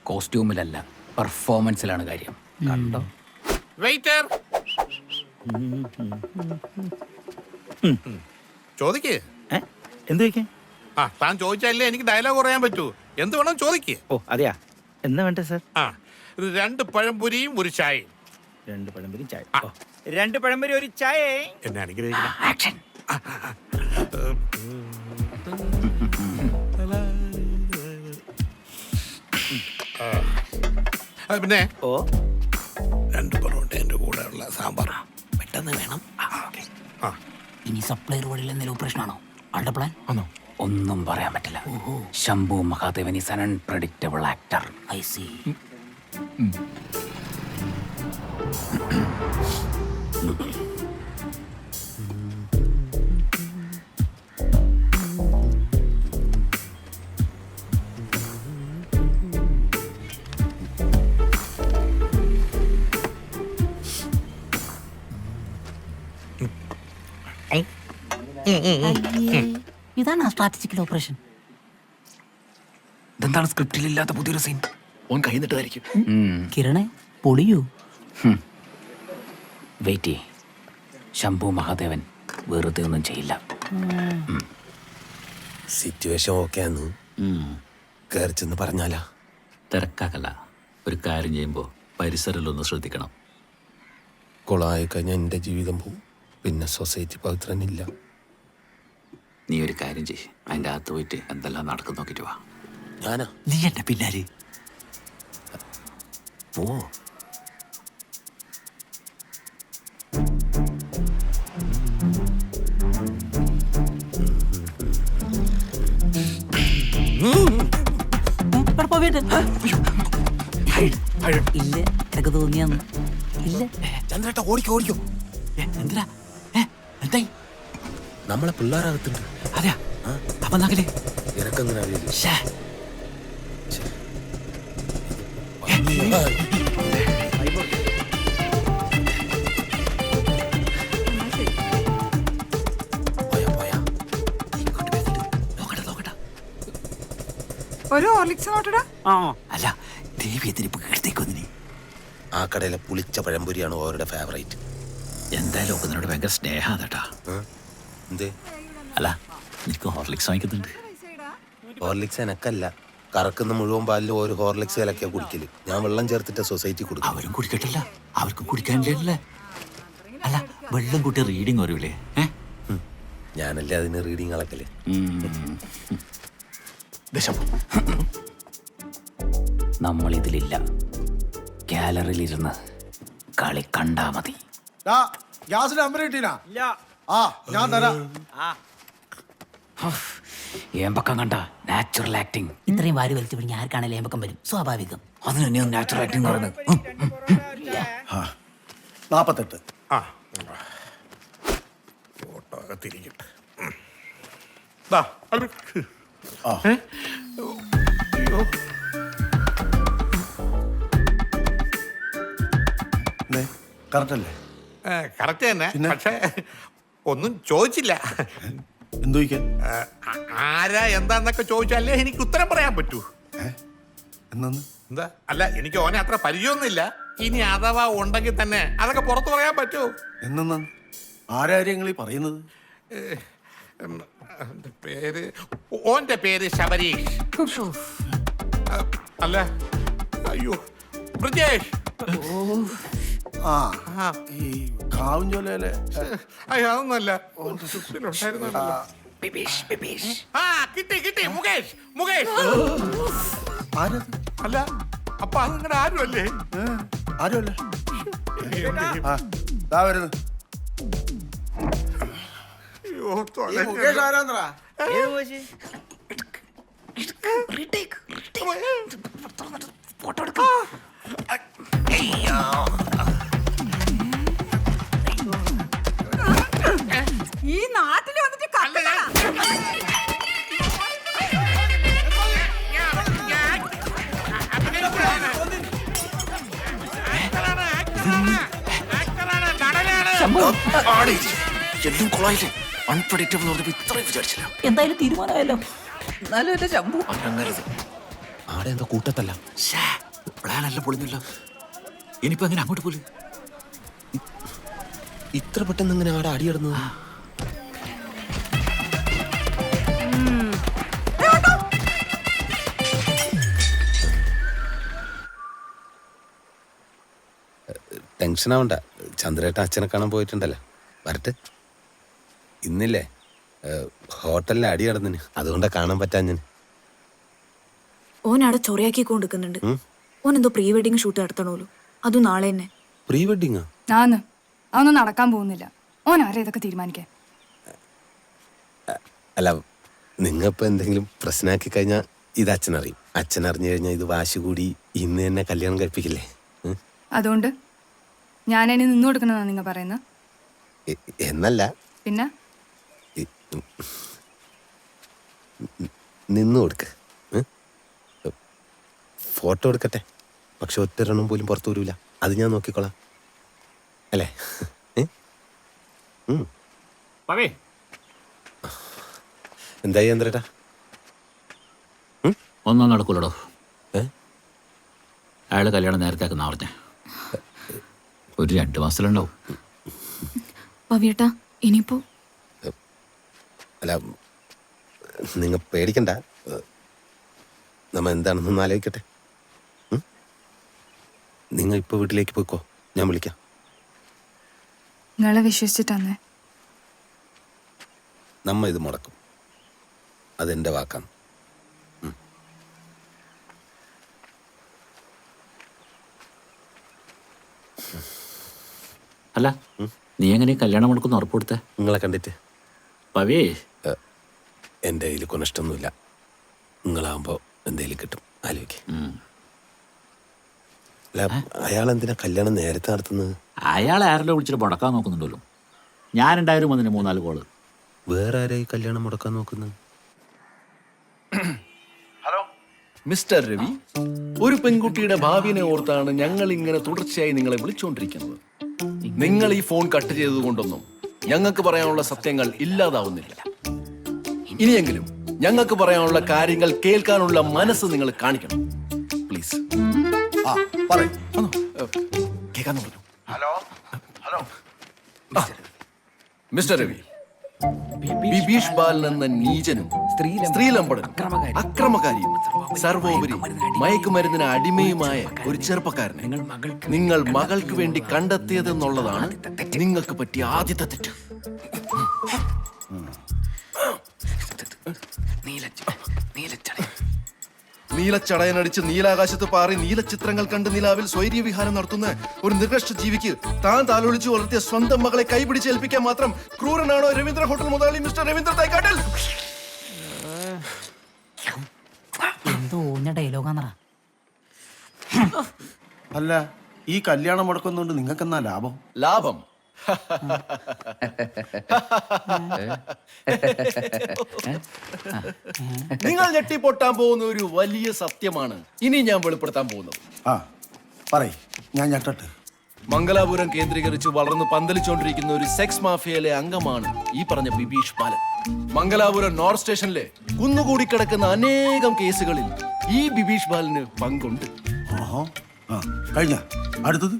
കോസ്റ്റ്യൂമിലല്ല, പെർഫോമൻസിലാണ് കാര്യം. കണ്ടോ? വെയിറ്റർ ചോദിക്കേ. എന്ത് ചോദിക്കാൻ? ആ, താൻ ചോദിച്ചാലേ എനിക്ക് ഡയലോഗ് പറയാൻ പറ്റൂ. എന്ത് വേണം ചോദിക്കേ. ഓ അതെയാ, എന്താ വേണ്ടേ സാർ? ആ, 2 പഴംപൊരിയും 1 ചായയും. 2 പഴംപൊരി ചായ. 2 പഴംപൊരി 1 ചായ. എന്നെ അനുഗ്രഹിക്കണം. ആക്ഷൻ. പിന്നെ ഓ 2 പൊറോട്ടേന്റെ കൂടെ ഉള്ള സാമ്പാർ പെട്ടെന്ന് വേണം. ആ. ഇനി സപ്ലൈർ വഴിയിൽ എന്തെങ്കിലും പ്രശ്നമാണോ? ആളുടെ പ്ലാൻ ആണോ? ഒന്നും പറയാൻ പറ്റില്ല. ശംഭു മഹാദേവൻ ഈസ് അൻ അൺപ്രഡിക്റ്റബിൾ ആക്ടർ. I C. ഇതാണ് സ്ട്രാറ്റജിക്കൽ ഓപ്പറേഷൻ. ഇതെന്താണ് സ്ക്രിപ്റ്റിലില്ലാത്ത പുതിയൊരു സീൻ? ഓൻ കൈന്നിട്ടായിരിക്കും. കിരണേ പൊളിയൂ. വെയിറ്റ് ചെയ്യ്. ശംഭു മഹാദേവൻ വെറുതെ ഒന്നും ചെയ്യില്ല. സിറ്റുവേഷൻ ഓക്കെ ആന്ന് കയറി ചെന്ന് പറഞ്ഞാലാ. തിരക്കാക്കല്ല, ഒരു കാര്യം ചെയ്യുമ്പോൾ പരിസരമൊന്ന് ശ്രദ്ധിക്കണം. കൊളായി കഴിഞ്ഞാൽ എൻ്റെ ജീവിതം പോവും. പിന്നെ സൊസൈറ്റി പവിത്രനില്ല. നീ ഒരു കാര്യം ചെയ്യ്, അതിൻ്റെ അകത്ത് പോയിട്ട് എന്തെല്ലാം നടക്കും നോക്കിയിട്ട് വാ. ഞാനാ? നീ എന്നെ പിന്നാലെ പോ. ഇല്ല, എനിക്ക് തോന്നിയാന്ന്. ഇല്ല ചന്ദ്രേട്ട ഓടിക്കോ ഓടിക്കോ. എന്തിനാ? എന്തായി? നമ്മളെ പിള്ളേരകത്തുണ്ട്. അതെയാ? അപ്പൊ നകലേ എനക്കെങ്ങനെ അറിയില്ല. ഒരു ഹോർലിക്സ് നോട്ടടാ. അല്ല, ദേവി എന്തിനിപ്പോ കേട്ടേക്കൊന്നിനി? ആ കടയിലെ പുളിച്ച പഴംപൊരിയാണ് അവരുടെ ഫേവറേറ്റ്. എന്തായാലും ഒക്കെ നിന്നോട് ഭയങ്കര സ്നേഹമാണ് കേട്ടാ. എന്തേ? അല്ല, എനിക്ക് ഹോർലിക്സ് വാങ്ങിക്കുന്നുണ്ട്. ഹോർലിക്സ് എനക്കല്ല, കറക്കുന്ന മുഴുവൻ പാലിൽ ഒരു ഹോർലിക്സ് കലക്കിയാ കുടിക്കല്. ഞാൻ വെള്ളം ചേർത്തിട്ട് സൊസൈറ്റി കൊടുക്കും. അവരും കുടിക്കട്ടല്ല, അവർക്കും കുടിക്കാനില്ലേ? അല്ല, വെള്ളം കൂട്ടി റീഡിങ് വരൂലേ? ഞാനല്ലേ അതിന് റീഡിങ് അളക്കല്. നമ്മൾ ഇതിലില്ല. ഗാലറിയിലിരുന്ന് കളി കണ്ടാ മതി. ഗ്യാസിന് നമ്പർ കിട്ടീനാ? ആ ഞാൻ തരാം. ഏമ്പക്കം കണ്ട നാച്ചുറൽ ആക്ടിങ്. ഇത്രയും വാരി വലിച്ചു പിടിഞ്ഞ ആർക്കാണേലും ഏമ്പക്കം വരും, സ്വാഭാവികം. അതിന് തന്നെയാണ് നാച്ചുറൽ ആക്ടിങ് പറയുന്നത്. 48. ആ, ഫോട്ടോ അകത്തിരിക്കട്ടെ. ദാ, അത്. അയ്യോ. കറക്റ്റ് അല്ലേ? കറക്റ്റ് തന്നെ, പക്ഷേ ഒന്നും ചോദിച്ചില്ല. എന്തു ചോദിക്കാൻ? ആരാ എന്താന്നൊക്കെ ചോദിച്ചാലേ എനിക്ക് ഉത്തരം പറയാൻ പറ്റൂ. എന്നാന്ന്? എന്താ? അല്ല, എനിക്ക് ഓനെ അത്ര പരിചയമൊന്നുമില്ല. ഇനി അഥവാ ഉണ്ടെങ്കിൽ തന്നെ അതൊക്കെ പുറത്തു പറയാൻ പറ്റൂ. എന്നാന്ന്? ആരാര്യങ്ങളീ പറയുന്നത്? പേര്, ഓന്റെ പേര് ശബരീഷ്. അല്ല, അയ്യോ, ബ്രിജേഷ്. ആ, ഈ കാവുംചോലയിലെ. അയ്യോ, അതൊന്നുമല്ല. ആ, കിട്ടി, മുകേഷ്. ആരത്? അല്ല, അപ്പൊ അത് നിങ്ങളുടെ ആരും അല്ലേ? ആരുമല്ല. ആ, ദാ വരുന്നു. അയ്യോ, മുകേഷ് ആരാന്നറാ? ഫോട്ടോ എടുക്കാം. ഈ നാട്ടിൽ വന്നിട്ട് കണ്ടതാ. എല്ലാം കൊളായില്ലേ? അൺപ്രഡിക്റ്റബിൾ പറഞ്ഞപ്പോ ഇത്രയും വിചാരിച്ചില്ല. എന്തായാലും തീരുമാനമായല്ലോ. എന്നാലും എന്റെ ശംഭു. അങ്ങനത്. ആ ആടെ എന്തോ കൂട്ടത്തല്ല. പ്ലാനെല്ലാം പൊളിഞ്ഞല്ലോ. ഇനിയിപ്പോ എങ്ങനെ അങ്ങോട്ട് പോലും? ഇത്ര പെട്ടെന്ന് ഇങ്ങനെ ആടെ അടിയിടുന്നത്? ടെൻഷൻ ആവണ്ട, ചന്ദ്രേട്ടൻ അച്ഛനെ കാണാൻ പോയിട്ടുണ്ടല്ലോ. വരട്ടെ. ഇന്നില്ലേ ഹോട്ടലിൽ അടി നടന്നിന്, അതുകൊണ്ടാ കാണാൻ പറ്റാ ഞാൻ. ഓനവിടെ ചൊറയാക്കി കൊണ്ടിരിക്കുന്നുണ്ട്. ഓൻ എന്തോ പ്രീ വെഡിങ് ഷൂട്ട് നടത്തണോലോ, അതും നാളെ തന്നെ. പ്രീ വെഡിങ്ങാ? അതൊന്നും നടക്കാൻ പോകുന്നില്ല. ഓൻ ആരെ ഇതൊക്കെ തീരുമാനിക്കാൻ? അല്ല, നിങ്ങപ്പോ എന്തെങ്കിലും പ്രശ്നമാക്കി കഴിഞ്ഞാൽ ഇത് അച്ഛനറിയും. അച്ഛൻ അറിഞ്ഞു കഴിഞ്ഞാൽ ഇത് വാശി കൂടി ഇന്ന് തന്നെ കല്യാണം കഴിപ്പിക്കില്ലേ? അതുകൊണ്ട് ഞാൻ അതിന് നിന്നു കൊടുക്കണമെന്നാ നിങ്ങൾ പറയുന്നത്? എന്നല്ല, പിന്നെ നിന്നു കൊടുക്ക. ഫോട്ടോ എടുക്കട്ടെ, പക്ഷെ ഒറ്റൊരെണ്ണം പോലും പുറത്തു വരൂല. അത് ഞാൻ നോക്കിക്കോളാം, അല്ലേ? എന്തായി ചന്ദ്രേട്ടാ? ഒന്നും നടക്കൂലടോ. അയാള് കല്യാണം നേരത്തെ ആക്കുന്ന പറഞ്ഞ ഒരു 2 മാസത്തിലുണ്ടാവും. പവിയേട്ടാ ഇനിയിപ്പോ? അല്ല, നിങ്ങൾ പേടിക്കണ്ട. നമ്മ എന്താണെന്നൊന്ന് ആലോചിക്കട്ടെ. നിങ്ങൾ ഇപ്പൊ വീട്ടിലേക്ക് പോയിക്കോ, ഞാൻ വിളിക്കാം. നിങ്ങളെ വിശ്വസിച്ചിട്ടാന്നേ. നമ്മ ഇത് മുടക്കും, അതെന്റെ വാക്കാണ്. അല്ല, നീ എങ്ങനെ കല്യാണം മുടക്കുന്ന ഉറപ്പ് കൊടുത്തേ? നിങ്ങളെ കണ്ടിട്ട് പവേ, എൻ്റെ കയ്യിൽ കൊനഷ്ടൊന്നുമില്ല. നിങ്ങളാകുമ്പോ എന്തെങ്കിലും കിട്ടും, ആലോചിക്ക്. അല്ല, അയാളെന്തിനാ കല്യാണം നേരത്തെ നടത്തുന്നത്? അയാളെ ആരെല്ലോ വിളിച്ചിട്ട് മുടക്കാൻ നോക്കുന്നുണ്ടല്ലോ. ഞാനുണ്ടായാലും അതിന് 3-4 കോള്. വേറെ ആരായി കല്യാണം മുടക്കാൻ നോക്കുന്നത്? മിസ്റ്റർ രവി, ഒരു പെൺകുട്ടിയുടെ ഭാവിനെ ഓർത്താണ് ഞങ്ങൾ ഇങ്ങനെ തുടർച്ചയായി നിങ്ങളെ വിളിച്ചുകൊണ്ടിരിക്കുന്നത്. നിങ്ങൾ ഈ ഫോൺ കട്ട് ചെയ്തതുകൊണ്ടൊന്നും ഞങ്ങൾക്ക് പറയാനുള്ള സത്യങ്ങൾ ഇല്ലാതാവുന്നില്ല. ഇനിയെങ്കിലും ഞങ്ങൾക്ക് പറയാനുള്ള കാര്യങ്ങൾ കേൾക്കാനുള്ള മനസ്സ് നിങ്ങൾ കാണിക്കണം, പ്ലീസ്. ആ പറയ്. കേൾക്കാന്ന് പറഞ്ഞു. മിസ്റ്റർ രവി, ബിബീഷ് ബാലൻ എന്ന നീചനും സ്ത്രീലമ്പടനും അക്രമകാരിയും സർവോപരി മയക്കുമരുന്നിന് അടിമയുമായ ഒരു ചെറുപ്പക്കാരനെ നിങ്ങൾ മകൾക്ക് വേണ്ടി കണ്ടെത്തിയതെന്നുള്ളതാണ് നിങ്ങൾക്ക് പറ്റിയ ആദ്യത്തെ തെറ്റ്. നീലച്ചടയനടിച്ച് നീലാകാശത്ത് പാറി നീലചിത്രങ്ങൾ കണ്ട് നിലാവിൽ സ്വൈര്യവിഹാരം നടത്തുന്ന ഒരു നികൃഷ്ട ജീവിക്ക് താൻ താലോലിച്ചു വളർത്തിയ സ്വന്തം മകളെ കൈപിടിച്ചേൽപ്പിക്കാൻ മാത്രം ക്രൂരനാണോ രവീന്ദ്ര ഹോട്ടൽ മുതലാളി മിസ്റ്റർ രവീന്ദ്ര തൈക്കാട്ടിൽ? എന്തോ ഡയലോഗാന്നറ. അല്ല, ഈ കല്യാണം മുടക്കുന്നോണ്ട് നിങ്ങൾക്കെന്നാ ലാഭം? ലാഭം നിങ്ങൾ ഞെട്ടിപ്പൊട്ടാൻ പോകുന്ന ഒരു വലിയ സത്യമാണ് ഇനി ഞാൻ വെളിപ്പെടുത്താൻ പോകുന്നത്. ആ പറയ്, ഞാൻ ഞെട്ടട്ടെ. മംഗലാപുരം കേന്ദ്രീകരിച്ച് വളർന്ന് പന്തലിച്ചുകൊണ്ടിരിക്കുന്ന ഒരു സെക്സ് മാഫിയയിലെ അംഗമാണ് ഈ പറഞ്ഞ ബിബീഷ് ബാലൻ. മംഗലാപുരം നോർത്ത് സ്റ്റേഷനിലെ കുന്നുകൂടി കിടക്കുന്ന അനേകം കേസുകളിൽ ഈ ബിബീഷ് ബാലന് പങ്കുണ്ട്. കഴിഞ്ഞ അടുത്തത്